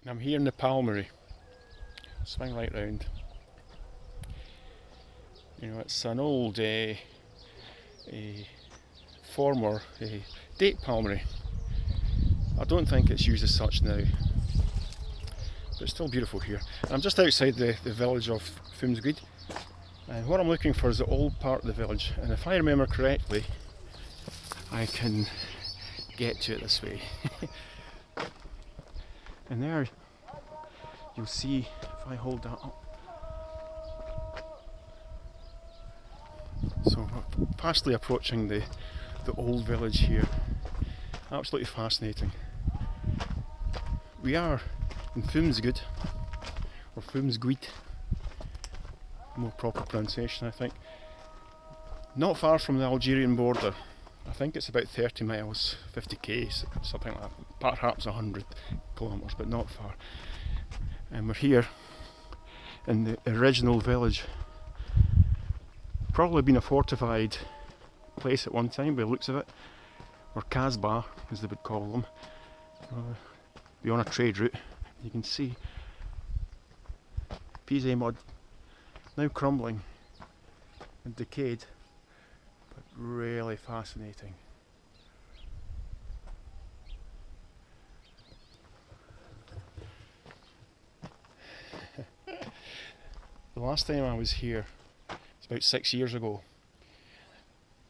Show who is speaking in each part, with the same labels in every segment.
Speaker 1: And I'm here in the Palmery. Swing right round. You know, it's an old former date palmery. I don't think it's used as such now, but it's still beautiful here. And I'm just outside the village of Fumsguid, and what I'm looking for is the old part of the village, and if I remember correctly I can get to it this way. And there you'll see, if I hold that up, so we're fastly approaching the old village here. Absolutely fascinating. We are in Fumsguid, or Fumsguid, more proper pronunciation I think. Not far from the Algerian border. I think it's about 30 miles, 50 k's, something like that. Perhaps 100 kilometres, but not far. And we're here in the original village. Probably been a fortified place at one time by the looks of it, or Kasbah as they would call them. Be on a trade route. You can see Pise mud now crumbling and decayed, but really fascinating. The last time I was here, it's about 6 years ago.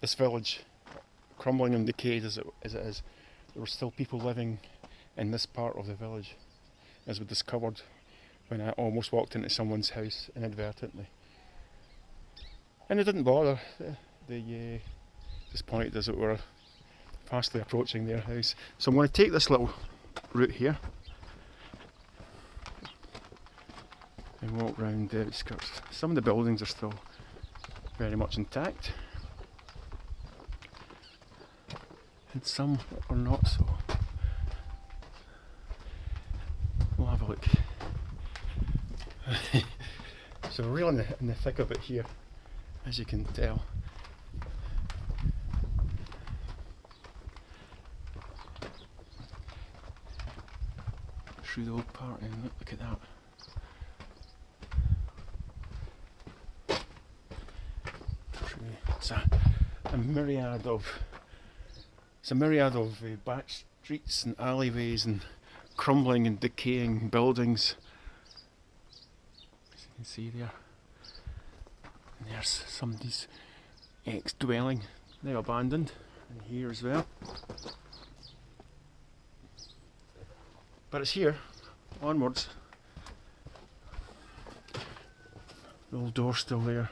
Speaker 1: This village, crumbling and decayed as it is, there were still people living in this part of the village, as we discovered when I almost walked into someone's house inadvertently. And it didn't bother. They disappointed as it were, fastly approaching their house. So I'm going to take this little route here and walk round the outskirts. Some of the buildings are still very much intact, and some are not so. We'll have a look. So we're really in the thick of it here, as you can tell. Through the old part, and look at that. It's a myriad of back streets and alleyways and crumbling and decaying buildings, as you can see there. And there's somebody's ex-dwelling, now abandoned, and here as well. But it's here, onwards. The old door's still there.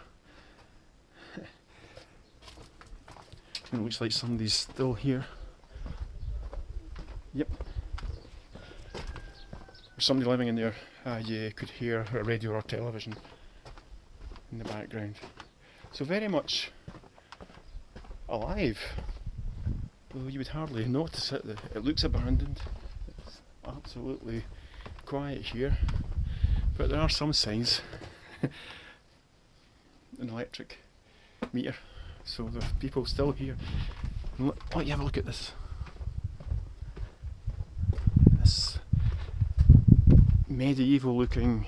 Speaker 1: It looks like somebody's still here. Yep. There's somebody living in there. You could hear a radio or television in the background. So very much alive. Though you would hardly notice it. It looks abandoned. It's absolutely quiet here. But there are some signs. An electric meter. So there's people still here. Oh, you have a look at this. This medieval looking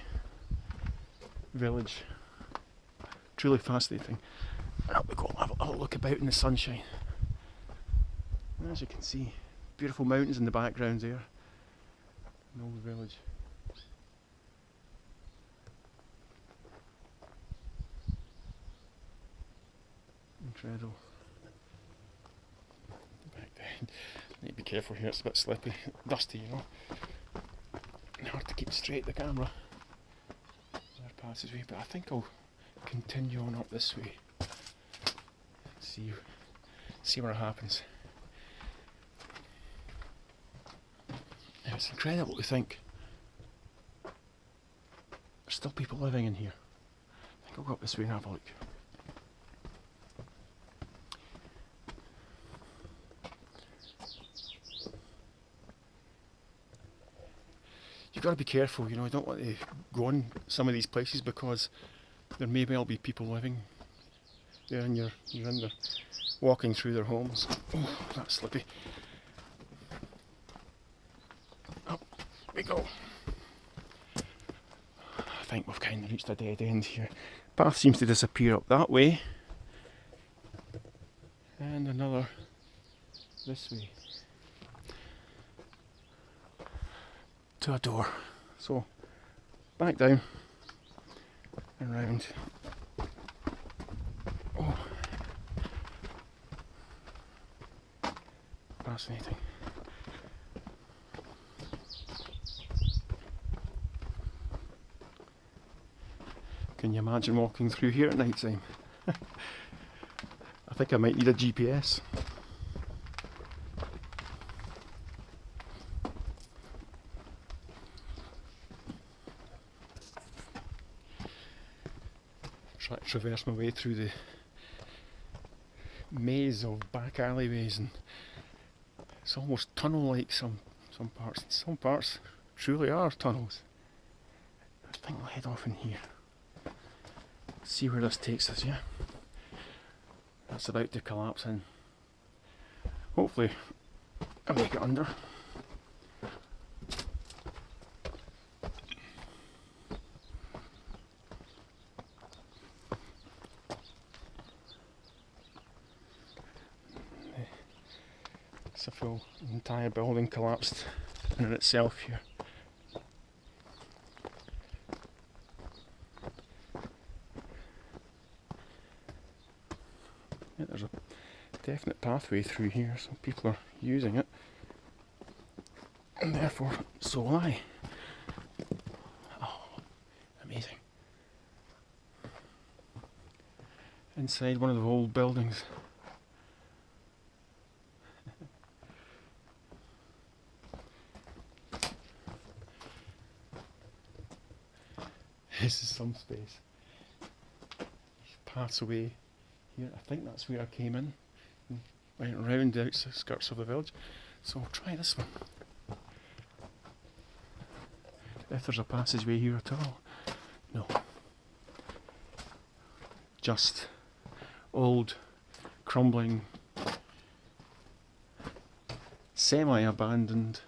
Speaker 1: village. Truly fascinating. And up we go, have a look about in the sunshine. And as you can see, beautiful mountains in the background there. An old village. Incredible. Back down. Need to be careful here, it's a bit slippy, dusty, you know. And hard to keep straight the camera. There passageway, but I think I'll continue on up this way. See what happens. Now it's incredible to think there's still people living in here. I think I'll go up this way and have a look. You've got to be careful, you know, you don't want to go on some of these places because there may well be people living there and you're in there walking through their homes. Oh, that's slippy. Up we go. think we've kind of reached a dead end here. Path seems to disappear up that way. And another this way. To a door. So, back down and round. Oh. Fascinating. Can you imagine walking through here at night time? I think I might need a GPS. Try to traverse my way through the maze of back alleyways, and it's almost tunnel-like some parts. Some parts truly are tunnels. I think we'll head off in here. See where this takes us, yeah? That's about to collapse in. Hopefully I'll make it under. It's a full entire building collapsed in itself here. Yeah, there's a definite pathway through here, so people are using it, and therefore so will I. Oh, amazing. Inside one of the old buildings. This is some space. Paths away here. I think that's where I came in. And went around the outskirts of the village. So I'll try this one. If there's a passageway here at all. No. Just old, crumbling, semi-abandoned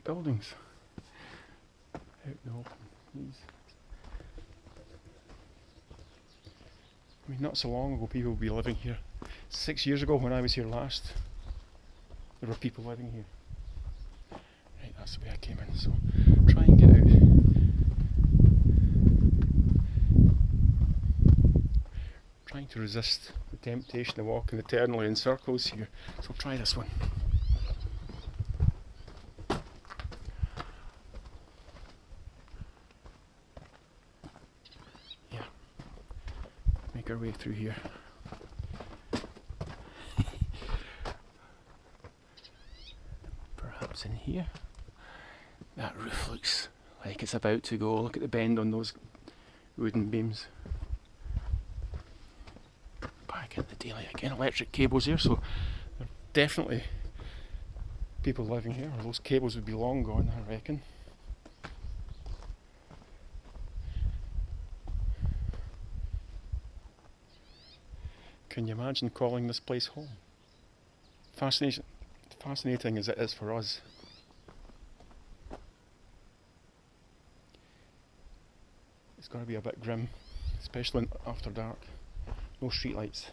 Speaker 1: buildings. Out in the open, please. I mean, not so long ago people would be living here. 6 years ago when I was here last, there were people living here. Right, that's the way I came in, so try and get out. Trying to resist the temptation of walking eternally in circles here, so try this one. Our way through here. Perhaps in here. That roof looks like it's about to go. Look at the bend on those wooden beams. Back in the daylight again. Electric cables here, so there are definitely people living here, or those cables would be long gone, I reckon. Can you imagine calling this place home? Fascinating as it is for us. It's got to be a bit grim, especially after dark. No streetlights.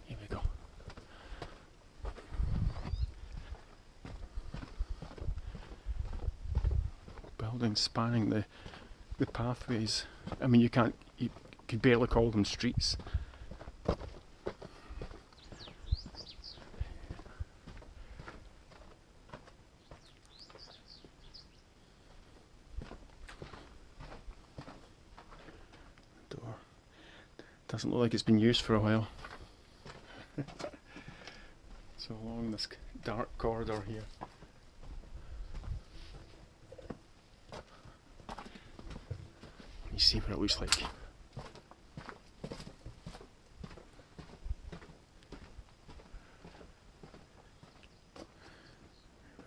Speaker 1: Here we go. Buildings spanning the pathways. I mean, you could barely call them streets. Door doesn't look like it's been used for a while. So along this dark corridor here. You see what it looks like. Here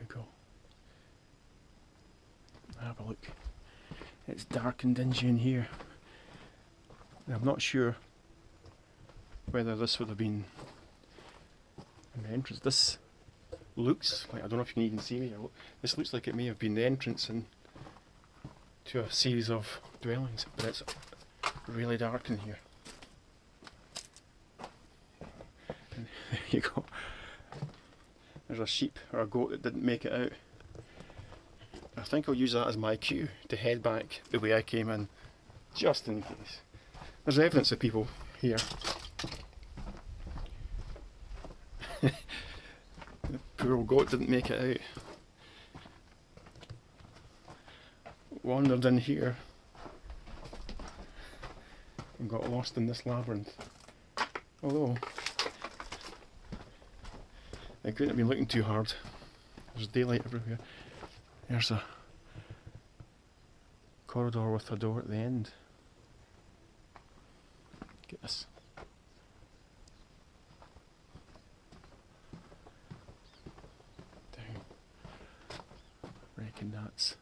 Speaker 1: we go. Have a look. It's dark and dingy in here. And I'm not sure whether this would have been And the entrance, this looks like, I don't know if you can even see me, this looks like it may have been the entrance to a series of dwellings, but it's really dark in here. And there you go. There's a sheep or a goat that didn't make it out. I think I'll use that as my cue to head back the way I came in, just in case. There's evidence of people here. The poor old goat didn't make it out. Wandered in here and got lost in this labyrinth. Although I couldn't have been looking too hard. There's daylight everywhere. There's a corridor with a door at the end. Get this. Down. I reckon that's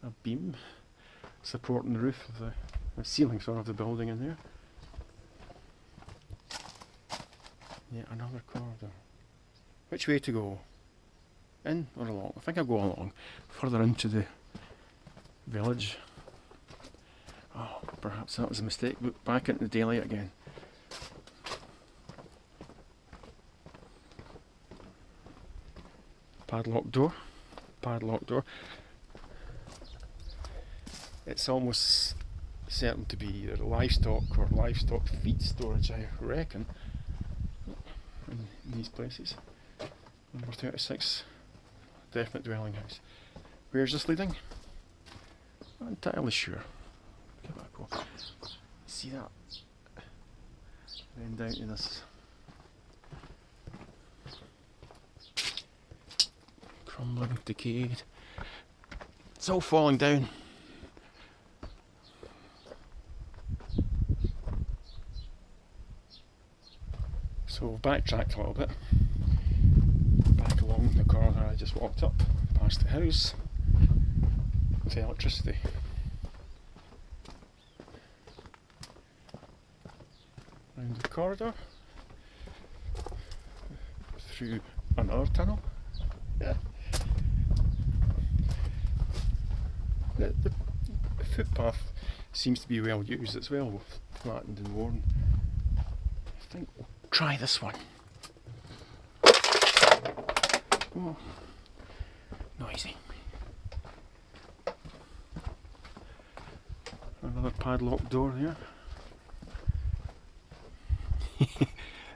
Speaker 1: a beam supporting the roof of the ceiling sort of the building in there. Yeah, another corridor. Which way to go? In or along? I think I'll go along, further into the village. Oh, perhaps that was a mistake. Look, back into the daylight again. Padlocked door. Padlocked door. It's almost certain to be either livestock or livestock feed storage, I reckon, in these places. Number 36, definite dwelling house. Where's this leading? Not entirely sure. Give that a go. See that? Then down to this crumbling, decayed. It's all falling down. So we've backtracked a little bit. Back along the corridor I just walked up, past the house, to electricity. Round the corridor, through another tunnel. Yeah. The footpath seems to be well used, it's well flattened and worn. I think we'll try this one. Oh, noisy. Another padlocked door there.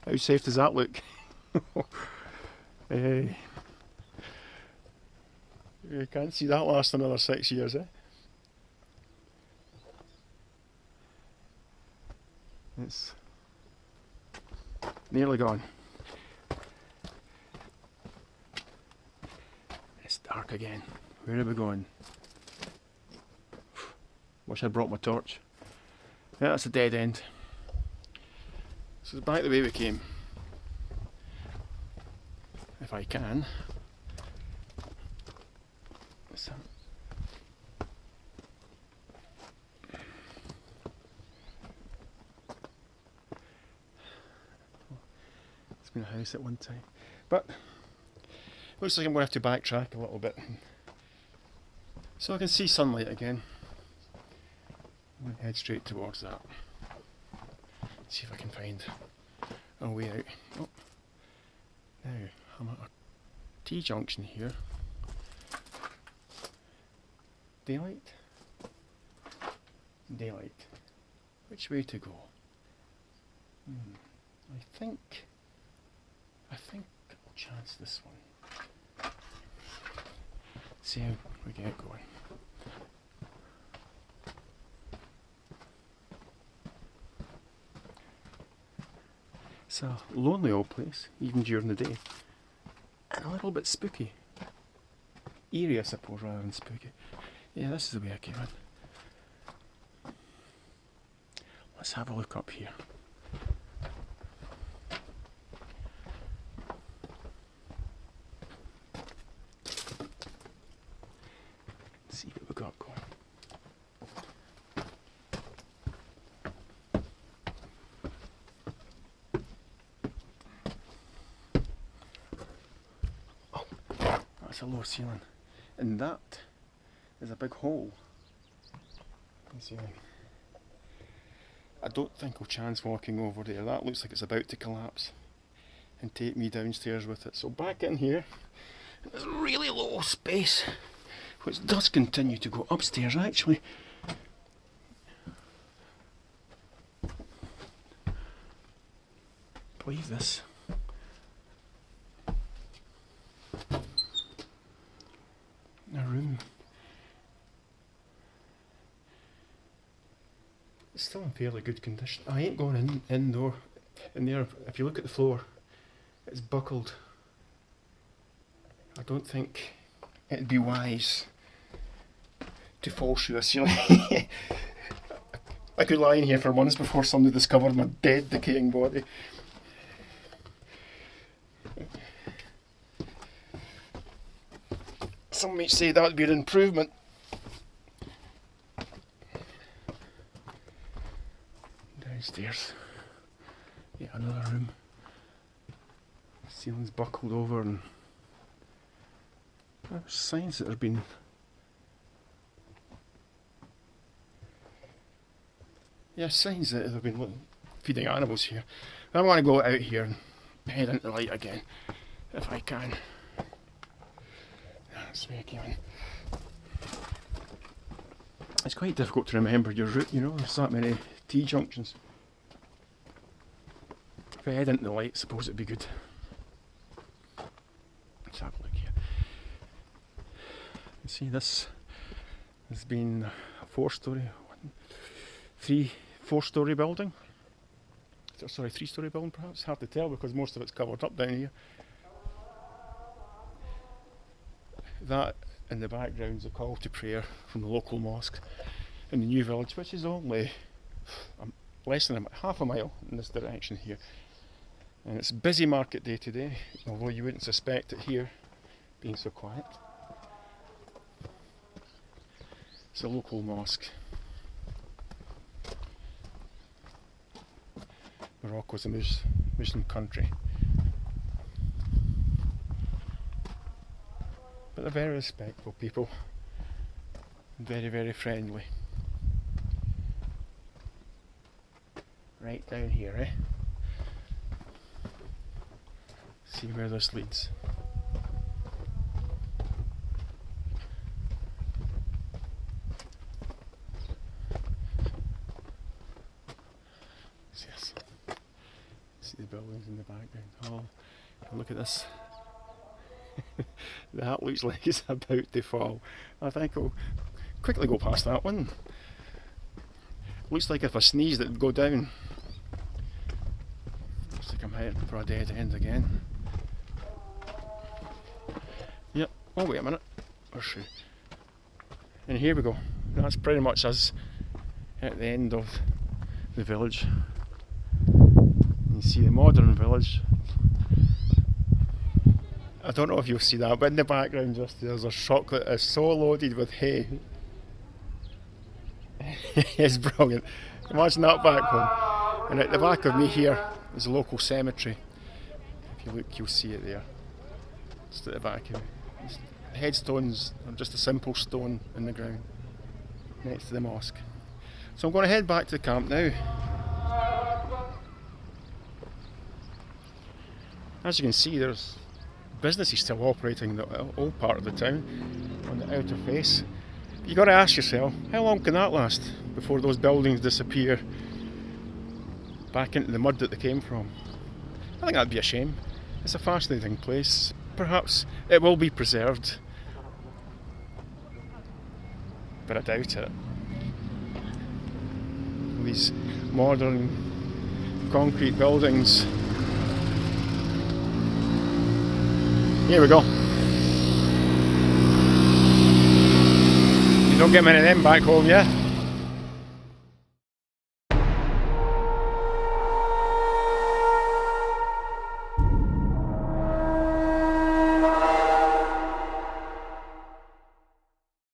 Speaker 1: How safe does that look? You can't see that last another 6 years, eh? It's nearly gone. It's dark again. Where are we going? Wish I'd brought my torch. Yeah, that's a dead end. So it's back the way we came. If I can. So. It's been a house at one time. But looks like I'm going to have to backtrack a little bit. So I can see sunlight again. I'm going to head straight towards that. See if I can find a way out. Oh. Now, I'm at a T-junction here. Daylight? Daylight. Which way to go? I think I'll chance this one. See how we get going. It's a lonely old place, even during the day. And a little bit spooky. Eerie, I suppose, rather than spooky. Yeah, this is the way I came in. Let's have a look up here. See what we got going. That's a low ceiling. And that is a big hole in the ceiling. I don't think I'll chance walking over there. That looks like it's about to collapse and take me downstairs with it. So back in here, there's really low space, which does continue to go upstairs actually. Believe this. A room. It's still in fairly good condition. I ain't going in there. In there, if you look at the floor, it's buckled. I don't think it'd be wise to fall through a ceiling. I could lie in here for months before somebody discovered my dead, decaying body. Some might say that would be an improvement. Downstairs. Yeah, another room. The ceiling's buckled over and there's signs that there have been signs that there have been feeding animals here. I want to go out here and head into the light again if I can. That's where I came in. It's quite difficult to remember your route, you know, there's that many T-junctions. If I head into the light, I suppose it'd be good. Let's have a look here. You see, this has been a four-storey building. Sorry, three-storey building perhaps, hard to tell because most of it's covered up down here. That in the background is a call to prayer from the local mosque in the new village, which is only less than half a mile in this direction here. And it's a busy market day today, although you wouldn't suspect it here being so quiet. It's a local mosque. Morocco is a Muslim country. But they're very respectful people, and very, very friendly. Right down here, eh? See where this leads. Yes. See the buildings in the background. Oh, look at this. That looks like it's about to fall. I think I'll quickly go past that one. Looks like if I sneezed it would go down. Looks like I'm heading for a dead end again. Yep, oh wait a minute. Where's she? And here we go. That's pretty much us at the end of the village. You see the modern village. I don't know if you'll see that, but in the background just there's a truck that is so loaded with hay. It's brilliant. Imagine that back home. And at the back of me here is a local cemetery. If you look, you'll see it there. Just at the back of me. The headstones are just a simple stone in the ground next to the mosque. So I'm going to head back to the camp now. As you can see, there's business is still operating in the old part of the town on the outer face. You've got to ask yourself, how long can that last before those buildings disappear back into the mud that they came from? I think that'd be a shame. It's a fascinating place. Perhaps it will be preserved, but I doubt it. These modern concrete buildings. Here we go. You don't get many of them back home, yeah?